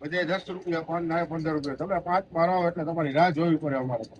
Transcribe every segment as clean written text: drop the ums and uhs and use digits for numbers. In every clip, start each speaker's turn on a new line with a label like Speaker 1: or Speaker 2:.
Speaker 1: બધે 10 રૂપિયા, 5 ના 15 રૂપિયા. તમે 5 માં રહો એટલે તમારી રાહ જોવી પડે અમારે.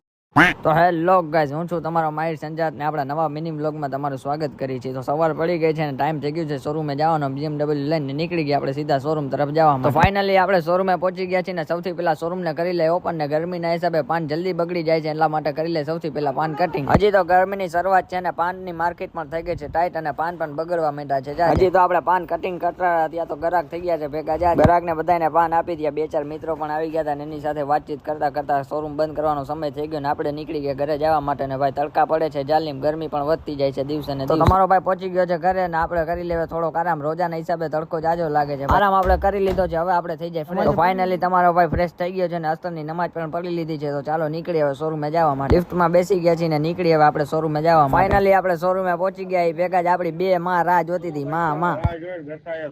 Speaker 2: તો હેલો ગાઈઝ, હું છું તમારો માહિર સંજાત ને આપણા નવા મિની વ્લોગમાં તમારું સ્વાગત કરી છે. તો સવાર પડી ગઈ છે અને ટાઈમ થઈ ગયું છે શોરૂમે જવાનો. BMW લઈને નીકળી ગયા આપણે સીધા શોરૂમ તરફ જવા. તો ફાઇનલી આપણે શોરૂમે પહોંચી ગયા છીએ ને સૌથી પહેલા શોરૂમને કરી લે ઓપન. ને ગરમીના હિસાબે પાન જલ્દી બગડી જાય છે એટલા માટે કરી લે સૌથી પહેલા પાન કટિંગ. હજી તો ગરમીની શરૂઆત છે ને પાનની માર્કેટ પણ થઈ ગઈ છે ટાઈટ અને પાન પણ બગડવા માંડ્યા છે. હજી તો આપણે પાન કટિંગ કરતા ત્યાં તો ગ્રાહક થઈ ગયા છે ભેગા. ગ્રાહક ને બધાને પાન આપી દીધા. 2-4 મિત્રો પણ આવી ગયા હતા. એની સાથે વાતચીત કરતા કરતા શોરૂમ બંધ કરવાનો સમય થઈ ગયો ને આપણે નીકળી ગયા ઘરે જવા માટે. ને ભાઈ તડકા પડે છે જાલીમ, ગરમી પણ વધતી જાય છે દિવસે ને. તો તમારો ભાઈ પહોંચી ગયો છે ઘરે ને આપણે કરી લેવે થોડોક આરામ. રોજાના હિસાબે તડકો જાજો લાગે છે. આરામ આપણે કરી લીધો છે, હવે આપણે થઈ જાય ફ્રેશ. તો ફાઇનલી તમારો ભાઈ ફ્રેશ થઈ ગયો છે ને અસ્તરની નમાજ પણ પડી લીધી છે. તો ચાલો નીકળી હવે શોરૂમે જવા માટે. લિફ્ટમાં બેસી ગયા છીએ ને નીકળી હવે આપણે શોરૂમે જવા. ફાઇનલી આપણે શોરૂમે પહોંચી ગયા. એ ભેગા જ આપણી 2 માં રાહ જોતી હતી.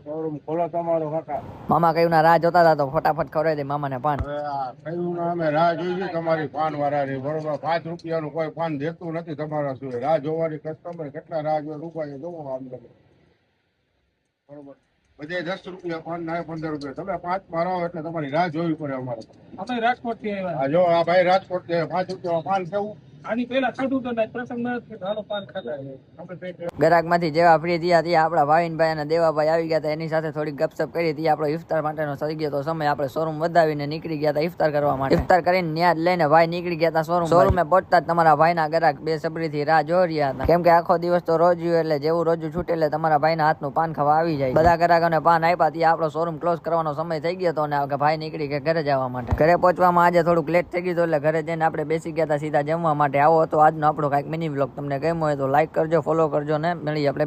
Speaker 1: શોરૂમ ખોલો તમારો કાકા.
Speaker 2: મામા કયું ના રાહ જોતા હતા તો ફટાફટ ખવડાવી દે મામાને પાન.
Speaker 1: કયું અમે રાહ જોઈ તમારી પાન વાળાની, બરોબર. 5 રૂપિયાનું કોઈ પાન દેતું નથી તમારા સુધી. રાહ જોવાની કસ્ટમર કેટલા રાહ જોવા રૂપિયા જોવો આમ તમે, બરોબર. બધે 10 રૂપિયા, 5 ના 15 રૂપિયા. તમે 5 માં રહો એટલે તમારી રાહ જોવી પડે અમારે.
Speaker 3: અમે રાજકોટ થી આવ્યા.
Speaker 1: આ જો આ ભાઈ રાજકોટ થી 5 રૂપિયા પાન કેવું.
Speaker 3: આની પહેલા ખાધું તો પ્રસંગ હાલો પાન ખાધા છે.
Speaker 2: ગ્રાહક માંથી જેવા ફ્રી થયા ત્યાં આપણા ભાવિનભાઈ અને દેવાભાઈ આવી ગયા હતા. એની સાથે થોડી ગપસપ કરી હતી. આપણો ઇફતાર માટેનો થઈ ગયો તો સમય. આપણે શોરૂમ વધાવીને નીકળી ગયા હતા ઇફતાર કરવા માટે. ઇફતાર કરીને ન્યાદ લઈને ભાઈ નીકળી ગયા હતા શોરૂમ. શોરૂમે પહોંચતા જ તમારા ભાઈના ગ્રાહક બેસબરીથી રાહ જોઈ રહ્યા હતા. કેમ કે આખો દિવસ તો રોજ્યું એટલે જેવું રોજુ છૂટે એટલે તમારા ભાઈના હાથનું પાન ખાવા આવી જાય. બધા ગ્રાહકોને પાન આપ્યા ત્યાં આપણો શોરૂમ ક્લોઝ કરવાનો સમય થઈ ગયો હતો અને ભાઈ નીકળી ગયા ઘરે જવા માટે. ઘરે પહોંચવામાં આજે થોડુંક લેટ થઈ ગયું એટલે ઘરે જઈને આપણે બેસી ગયા હતા સીધા જમવા માટે. આવો હતો આજનો આપણો કાંઈક મિની વ્લોગ. તમને ગમ્યો હોય તો લાઈક કરજો, ફોલો કરજો ને મળીએ આપણે